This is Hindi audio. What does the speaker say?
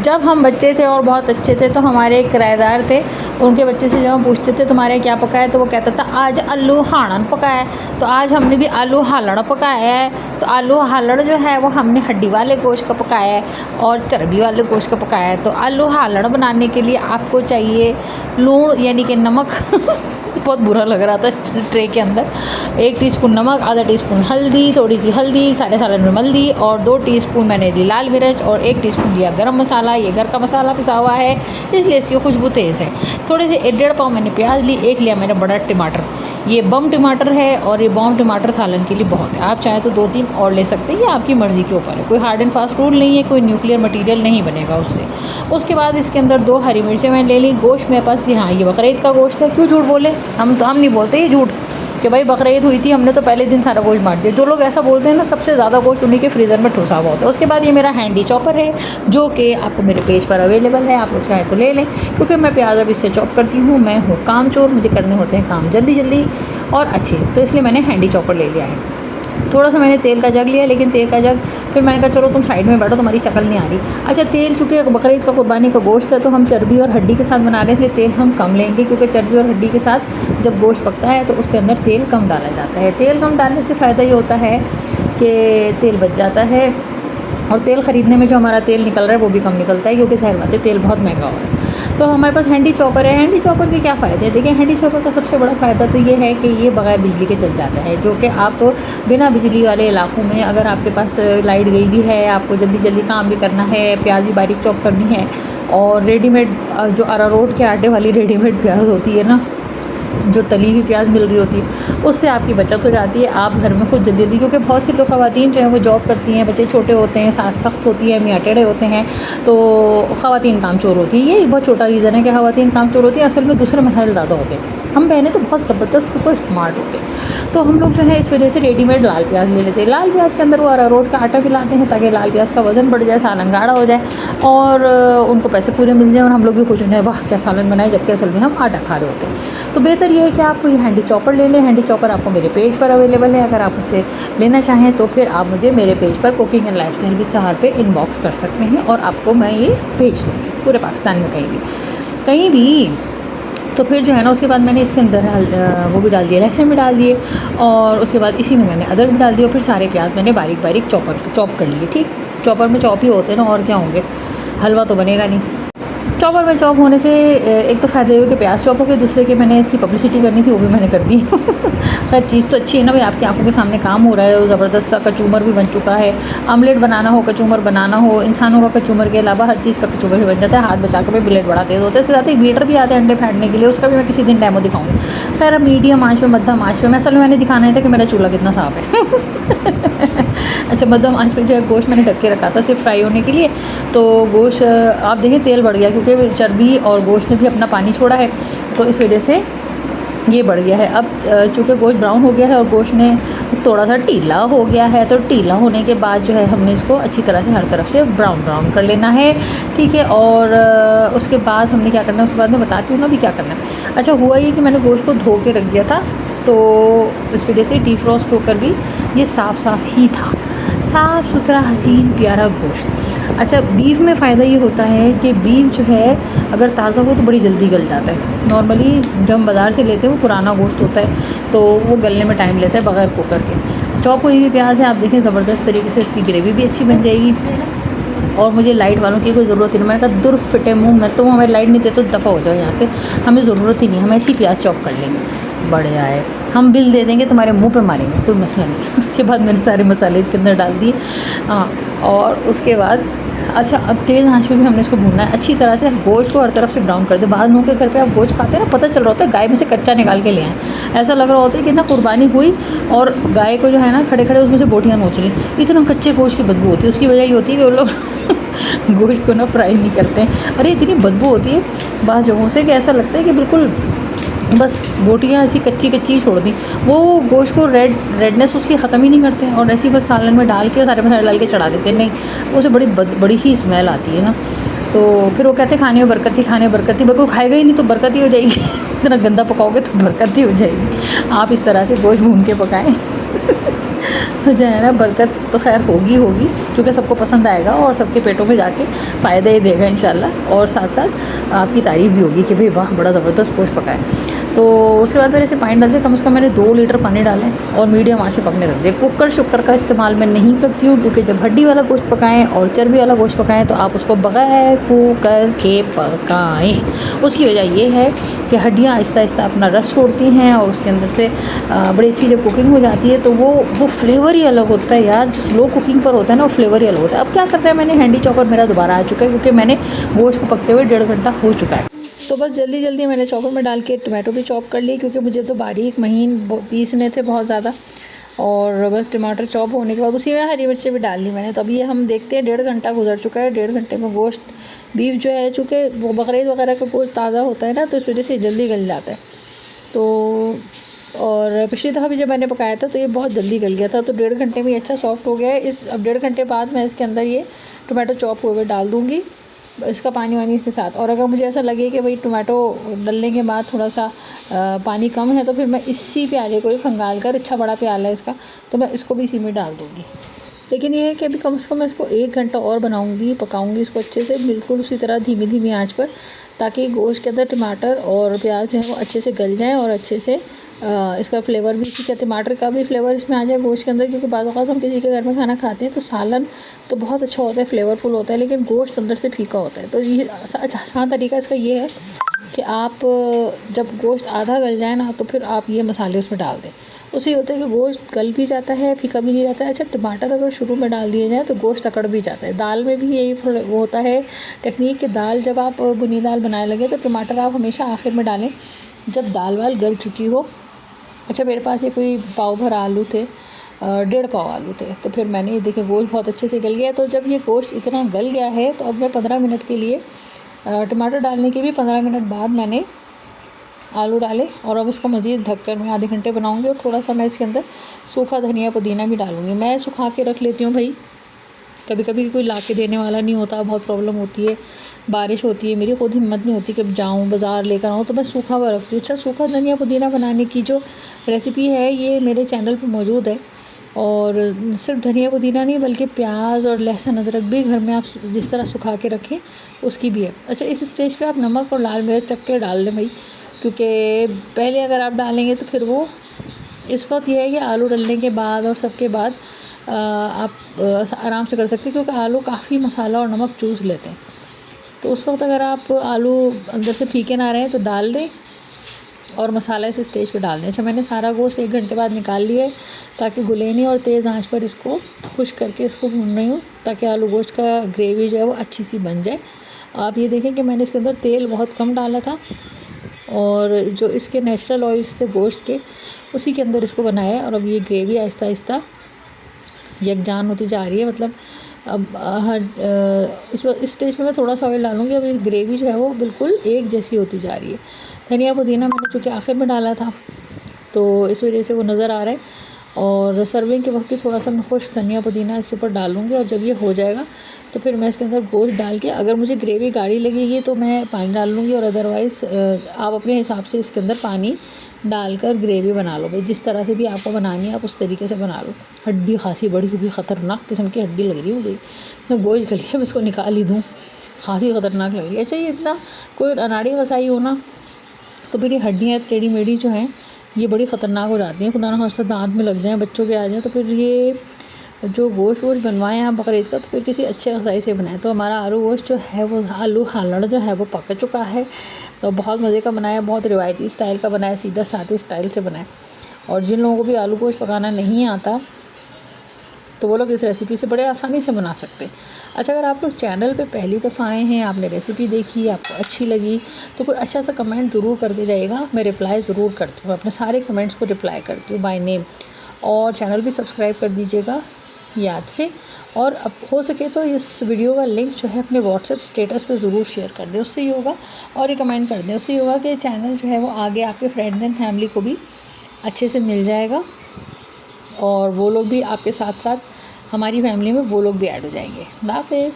जब हम बच्चे थे और बहुत अच्छे थे तो हमारे एक किराएदार थे, उनके बच्चे से जब हम पूछते थे तुम्हारे क्या पका है, तो वो कहता था आज आलू हाड़न पकाया है। तो आज हमने भी आलू हालड़ पकाया है। तो आलू हालड़ जो है वो हमने हड्डी वाले गोश्त का पकाया है और चर्बी वाले गोश्त का पकाया है। तो आलू हालड़ बनाने के लिए आपको चाहिए लूण यानी कि नमक बहुत बुरा लग रहा था ट्रे के अंदर। 1 टीस्पून नमक, आधा टीस्पून हल्दी, थोड़ी सी हल्दी, सारे सालन में हल्दी और 2 टीस्पून मैंने ली लाल मिर्च और 1 टीस्पून लिया गरम मसाला। ये घर का मसाला पिसा हुआ है इसलिए इसकी खुशबू तेज़ है। थोड़े से 1.5 पाव मैंने प्याज ली, 1 लिया मैंने बड़ा टमाटर। ये बम टमाटर है और ये बम टमाटर सालन के लिए बहुत है। आप चाहें तो 2-3 और ले सकते हैं, ये आपकी मर्ज़ी के ऊपर है। कोई हार्ड एंड फास्ट रूल नहीं है, कोई न्यूक्लियर मटेरियल नहीं बनेगा उससे। उसके बाद इसके अंदर 2 हरी मिर्चें मैंने ले ली। गोश्त मेरे पास जी हाँ ये बकरीद का गोश्त है। क्यों झूठ बोले, हम नहीं बोलते ये झूठ कि भाई बकरीद हुई थी हमने तो पहले दिन सारा गोश्त मार दिया। जो लोग ऐसा बोलते हैं ना, सबसे ज़्यादा गोश्त उन्हीं के फ्रीज़र में ठुसा हुआ होता है। उसके बाद ये मेरा हैंडी चॉपर है जो कि आपको मेरे पेज पर अवेलेबल है, आप लोग चाहे तो ले लें। क्योंकि मैं प्याज अब इससे चॉप करती हूँ, मैं हूँ कामचोर, मुझे करने होते हैं काम जल्दी जल्दी और अच्छे, तो इसलिए मैंने हैंडी चॉपर ले लिया है। थोड़ा सा मैंने तेल का जग लिया, लेकिन तेल का जग फिर मैंने कहा चलो तुम साइड में बैठो, तुम्हारी शक्ल नहीं आ रही। अच्छा, तेल चूँकि बकरीद का कुर्बानी का गोश्त है तो हम चर्बी और हड्डी के साथ बना रहे थे, तेल हम कम लेंगे क्योंकि चर्बी और हड्डी के साथ जब गोश्त पकता है तो उसके अंदर तेल कम डाला जाता है। तेल कम डालने से फ़ायदा ये होता है कि तेल बच जाता है और तेल ख़रीदने में जो हमारा तेल निकल रहा है वो भी कम निकलता है क्योंकि ज़ाहिर बात है तेल बहुत महंगा हो रहा है। तो हमारे पास हैंडी चॉपर है। हैंडी चॉपर के क्या फ़ायदे हैं? देखिए, हैंडी चॉपर का सबसे बड़ा फ़ायदा तो ये है कि ये बगैर बिजली के चल जाता है, जो कि आप बिना बिजली वाले इलाकों में अगर आपके पास लाइट गई भी है, आपको जल्दी जल्दी काम भी करना है, प्याज भी बारीक चॉप करनी है और रेडीमेड जो अरारोट के आटे वाली रेडीमेड प्याज होती है ना, जो तली हुई प्याज मिल रही होती है, उससे आपकी बचत हो जाती है। आप घर में खुद जल्दी, क्योंकि बहुत सी लोग ख़वातीन जो हैं वो जॉब करती हैं, बच्चे छोटे होते हैं, सास सख्त होती है, मियाँ टेढ़े होते हैं, तो ख़वातीन कामचोर होती है। ये बहुत छोटा रीज़न है कि ख़वातीन कामचोर होती है। असल में दूसरे मसाइल ज़्यादा होते हैं। हम बहनें तो बहुत ज़बरदस्त सुपर स्मार्ट होते हैं। तो हम लोग जो है इस वजह से रेडीमेड लाल प्याज ले लेते हैं। लाल प्याज के अंदर वो अरारोट का आटा मिलाते हैं ताकि लाल प्याज का वज़न बढ़ जाए, सालन गाढ़ा हो जाए और उनको पैसे पूरे मिल जाए और हम लोग भी खुश हो जाए, वाह क्या सालन बनाए, जबकि असल में हम आटा खा रहे होते हैं। तो बेहतर ये है कि आप ये हैंडी चॉपर ले लें। हैंडी चॉपर आपको मेरे पेज पर अवेलेबल है। अगर आप उसे लेना चाहें तो फिर आप मुझे मेरे पेज पर कुकिंग एंड लाइफस्टाइल विद सहार पे इनबॉक्स कर सकते हैं और आपको मैं ये भेज दूँगी पूरे पाकिस्तान में कहीं भी। तो फिर जो है ना, उसके बाद मैंने इसके अंदर वो भी डाल दिया, लहसुन भी डाल दिए और उसके बाद इसी में मैंने अदरक भी डाल दिया और फिर सारे प्याज मैंने बारीक बारीक चॉप कर लिए। ठीक, चॉपर में चॉप ही होते हैं ना, और क्या होंगे, हलवा तो बनेगा नहीं। चॉपर में चॉप होने से एक तो फ़ायदा ये कि प्याज चॉप हो गए, दूसरे कि मैंने इसकी पब्लिसिटी करनी थी वो भी मैंने कर दी। खैर चीज़ तो अच्छी है ना भाई, आपकी आंखों के सामने काम हो रहा है। ज़बरदस्त सा कचूमर भी बन चुका है। आमलेट बनाना हो, कचूमर बनाना हो, इंसानों का कचूमर के अलावा हर चीज़ का कचूमर भी बन जाता है। हाथ बचा कर भी ब्लेड बड़ा तेज़ होता है। इसके साथ एक बीटर भी आता है अंडे फेंटने के लिए, उसका भी मैं किसी दिन डेमो दिखाऊंगी। खैर अब मीडियम आँच पे, मध्यम आँच पे, मैं असल में मैंने दिखाना है था कि मेरा चूल्हा कितना साफ़ है। अच्छा, मध्यम आँच पे जो है गोश्त मैंने ढक के रखा था सिर्फ फ्राई होने के लिए। तो गोश्त आप देखें तेल बढ़ गया क्योंकि चर्बी और गोश्त ने भी अपना पानी छोड़ा है, तो इस वजह से ये बढ़ गया है। अब चूँकि गोश्त ब्राउन हो गया है और गोश्त ने थोड़ा सा ढीला हो गया है, तो ढीला होने के बाद जो है हमने इसको अच्छी तरह से हर तरफ से ब्राउन कर लेना है। ठीक है, और उसके बाद हमने क्या करना है उसके बाद मैं बताती हूँ ना भी क्या करना है। अच्छा, हुआ ये कि मैंने गोश्त को धो के रख दिया था, तो इस वजह से डीफ्रॉस्ट होकर भी ये साफ़ ही था, साफ़ सुथरा हसीन प्यारा गोश्त। अच्छा, बीफ में फ़ायदा ये होता है कि बीफ जो है अगर ताज़ा हो तो बड़ी जल्दी गल जाता है। नॉर्मली जब हम बाज़ार से लेते हैं वो पुराना गोश्त होता है तो वो गलने में टाइम लेता है बग़ैर कुकर के। चॉप हुई हुई प्याज है, आप देखें ज़बरदस्त तरीके से इसकी ग्रेवी भी अच्छी बन जाएगी। और मुझे लाइट वालों की कोई ज़रूरत नहीं, मैंने कहा दूर फिटे मुँह, मैं तो हमें लाइट नहीं देते तो दफ़ा हो जाओ यहाँ से, हमें ज़रूरत ही नहीं, हम ऐसी प्याज चॉप कर लेंगे। बढ़िया है, हम बिल दे देंगे, तुम्हारे मुंह पे मारेंगे, कोई मसला नहीं। उसके बाद मैंने सारे मसाले इसके अंदर डाल दिए। हाँ, और उसके बाद अच्छा, अब तेज़ आंच पे भी हमने इसको भूनना है अच्छी तरह से। गोश्त को हर तरफ से ब्राउन कर दे। बाद लोगों के घर पे आप गोश्त खाते हैं ना, पता चल रहा होता है गाय में से कच्चा निकाल के ले आए, ऐसा लग रहा होता है कि ना कुर्बानी हुई और गाय को जो है ना खड़े खड़े उसमें से बोटियाँ नोच ली, इतना कच्चे गोश्त की बदबू होती है। उसकी वजह ये होती है कि वो लोग गोश्त को ना फ्राई नहीं करते हैं। अरे इतनी बदबू होती है बाद जगहों से कि ऐसा लगता है कि बिल्कुल बस बोटियाँ ऐसी कच्ची छोड़ दी, वो गोश्त को रेडनेस उसकी ख़त्म ही नहीं करते हैं और ऐसी बस सालन में डाल के सारे मसाले डाल के चढ़ा देते हैं। नहीं, उसे बड़ी ही स्मेल आती है ना, तो फिर वो कहते हैं खाने में बरकत थी, खाने में बरकत थी। वो खाएगा ही नहीं तो बरकत ही हो जाएगी। इतना गंदा पकाओगे तो बरकत ही हो जाएगी। आप इस तरह से गोश्त भून के पकाएं। तो जो है ना बरकत तो खैर होगी क्योंकि सबको पसंद आएगा और सबके पेटों में जाके फ़ायदा ही देगा इंशाल्लाह। और साथ साथ आपकी तारीफ़ भी होगी कि भाई वाह बड़ा ज़बरदस्त गोश्त पका है। तो उसके बाद मैंने इसे पानी डाल दिया, कम से कम मैंने 2 लीटर पानी डाले और मीडियम आँच पे पकने रख दिया। कुकर शुक्कर का इस्तेमाल मैं नहीं करती हूँ क्योंकि जब हड्डी वाला गोश्त पकाएं और चर्बी वाला गोश्त पकाएं तो आप उसको बगैर कुकर के पकाएं। उसकी वजह ये है कि हड्डियाँ आहिस्ता आहिस्ता अपना रस छोड़ती हैं और उसके अंदर से बड़ी अच्छी जब कुकिंग हो जाती है तो वो फ्लेवर ही अलग होता है यार। जो स्लो कुकिंग पर होता है ना वो फ्लेवर ही अलग होता है। अब क्या कर रहा है, मैंने हैंडी चॉपर मेरा दोबारा आ चुका है क्योंकि मैंने गोश्त को पकते हुए 1.5 घंटा हो चुका है। तो बस जल्दी मैंने चॉपर में डाल के टमाटो भी चॉप कर लिए क्योंकि मुझे तो बारीक महीन पीसने थे बहुत ज़्यादा। और बस टमाटर चॉप होने के बाद उसी में हरी मिर्चें भी डाल ली मैंने। तो अभी ये हम देखते हैं 1.5 घंटा गुजर चुका है। 1.5 घंटे में गोश्त बीफ जो है चूँकि वो बकरीद वगैरह का गोश्त ताज़ा होता है ना तो इस वजह से जल्दी गल जाता है। तो और पिछली दफ़ा भी जब मैंने पकाया था तो ये बहुत जल्दी गल गया था, तो 1.5 घंटे में अच्छा सॉफ्ट हो गया है। अब 1.5 घंटे बाद मैं इसके अंदर ये टमाटो चॉप हुए हुए डाल दूँगी, इसका पानी वानी इसके साथ। और अगर मुझे ऐसा लगे कि भाई टमाटो डालने के बाद थोड़ा सा पानी कम है तो फिर मैं इसी प्याले को ही खंगाल कर, अच्छा बड़ा प्याला है इसका, तो मैं इसको भी इसी में डाल दूँगी। लेकिन ये है कि अभी कम से कम मैं इसको 1 घंटा और बनाऊँगी, पकाऊँगी इसको अच्छे से बिल्कुल उसी तरह धीमी आँच पर, ताकि गोश्त के अंदर टमाटर और प्याज जो है वो अच्छे से गल जाएँ और अच्छे से इसका फ्लेवर भी, इसी का टमाटर का भी फ्लेवर इसमें आ जाए गोश्त के अंदर। क्योंकि बाद वक़्त हम किसी के घर में खाना खाते हैं तो सालन तो बहुत अच्छा होता है, फ्लेवरफुल होता है, लेकिन गोश्त अंदर से फीका होता है। तो ये आसान तरीका इसका ये है कि आप जब गोश्त आधा गल जाए ना तो फिर आप ये मसाले उसमें डाल दें। उससे होता है कि गोश्त गल भी जाता है, फीका भी नहीं रहता है। अच्छा, टमाटर अगर शुरू में डाल दिए जाए तो गोश्त अकड़ भी जाता है। दाल में भी यही वो होता है टेक्निक कि दाल जब आप भुनी दाल बनाने लगे तो टमाटर आप हमेशा आखिर में डालें जब दाल वाल गल चुकी हो। अच्छा, मेरे पास ये कोई पाव भर आलू थे, 1.5 पाव आलू थे, तो फिर मैंने ये देखे गोश्त बहुत अच्छे से गल गया। तो जब ये गोश्त इतना गल गया है तो अब मैं 15 मिनट के लिए टमाटर डालने के भी 15 मिनट बाद मैंने आलू डाले और अब उसको मज़ीद ढककर मैं आधे घंटे बनाऊंगी। और थोड़ा सा मैं इसके अंदर सूखा धनिया पुदीना भी डालूंगी। मैं सुखा के रख लेती हूँ भाई, कभी कभी कोई ला के देने वाला नहीं होता, बहुत प्रॉब्लम होती है, बारिश होती है, मेरी खुद हिम्मत नहीं होती कि जाऊँ बाज़ार लेकर आऊँ, तो मैं सूखा हुआ रखती हूँ। अच्छा, सूखा धनिया पुदीना बनाने की जो रेसिपी है ये मेरे चैनल पर मौजूद है। और सिर्फ धनिया पुदीना नहीं बल्कि प्याज और लहसुन अदरक भी घर में आप जिस तरह सुखा के रखें उसकी भी है। अच्छा, इस स्टेज पे आप नमक और लाल मिर्च चख के डाल लें भाई, क्योंकि पहले अगर आप डालेंगे तो फिर वो, इस वक्त यह है कि आलू डलने के बाद और सबके बाद आप आराम से कर सकते हैं क्योंकि आलू काफ़ी मसाला और नमक चूस लेते हैं। तो उस वक्त अगर आप आलू अंदर से फीके ना रहे तो डाल दें और मसाला इस स्टेज पे डाल दें। अच्छा, मैंने सारा गोश्त 1 घंटे बाद निकाल लिया है ताकि गुले नहीं, और तेज़ आंच पर इसको खुश करके इसको भून रही हूँ ताकि आलू गोश्त का ग्रेवी जो है वो अच्छी सी बन जाए। आप ये देखें कि मैंने इसके अंदर तेल बहुत कम डाला था और जो इसके नेचुरल ऑयल्स थे गोश्त के उसी के अंदर इसको बनाया है। और अब ये ग्रेवी आहिस्ता आहिस्ता यकजान होती जा रही है, मतलब अब इस स्टेज पे मैं थोड़ा सा ऑयल डालूँगी। अब ये ग्रेवी जो है वो बिल्कुल एक जैसी होती जा रही है। धनिया पुदीना मैंने चूँकि आखिर में डाला था तो इस वजह से वो नज़र आ रहा है। और सर्विंग के वक्त भी थोड़ा सा मैं खुश धनिया पुदीना इसके ऊपर डालूँगी। और जब ये हो जाएगा तो फिर मैं इसके अंदर गोश्त डाल के, अगर मुझे ग्रेवी गाढ़ी लगेगी तो मैं पानी डाल लूँगी, और अदरवाइज़ आप अपने हिसाब से इसके अंदर पानी डालकर ग्रेवी बना लो भाई। जिस तरह से भी आपको बनानी है आप उस तरीके से बना लो। हड्डी खासी बड़ी हुई ख़तरनाक किस्म की हड्डी लग रही है मुझे, मैं गोश्त गली है मैं इसको निकाल ही दूँ, खासी ख़तरनाक लग रही है। अच्छा, ये इतना कोई अनाड़ी वसाई हो ना तो फिर ये हड्डियाँ टेढ़ी मेढ़ी जो हैं ये बड़ी ख़तरनाक हो जाती हैं। खुदा न खास्ता दांत में लग जाएँ, बच्चों के आ जाएँ, तो फिर ये जो गोश्त वोश्त बनवाएं आप बकरीद का तो फिर किसी अच्छे वसाई से बनाएं। तो हमारा आलू गोश्त जो है वो आलू हालड़ जो है वो पक चुका है। तो बहुत मज़े का बनाया, बहुत रिवायती स्टाइल का बनाया, सीधा सादी स्टाइल से बनाया। और जिन लोगों को भी आलू गोश्त पकाना नहीं आता तो वो लोग इस रेसिपी से बड़े आसानी से बना सकते हैं। अच्छा, अगर आप लोग चैनल पे पहली दफ़ा आए हैं, आपने रेसिपी देखी, आपको अच्छी लगी तो कोई अच्छा सा कमेंट ज़रूर करते जाइएगा। मैं रिप्लाई ज़रूर करती हूँ, अपने सारे कमेंट्स को रिप्लाई करती हूँ बाय नेम। और चैनल भी सब्सक्राइब कर दीजिएगा याद से। और अब हो सके तो इस वीडियो का लिंक जो है अपने व्हाट्सएप स्टेटस पे ज़रूर शेयर कर दें, उससे ये होगा, और ये कमेंट कर दें, उससे ये होगा कि चैनल जो है वो आगे आपके फ्रेंड्स एंड फैमिली को भी अच्छे से मिल जाएगा और वो लोग भी आपके साथ साथ हमारी फैमिली में वो लोग भी ऐड हो जाएंगे। अल्लाह हाफ़िज़।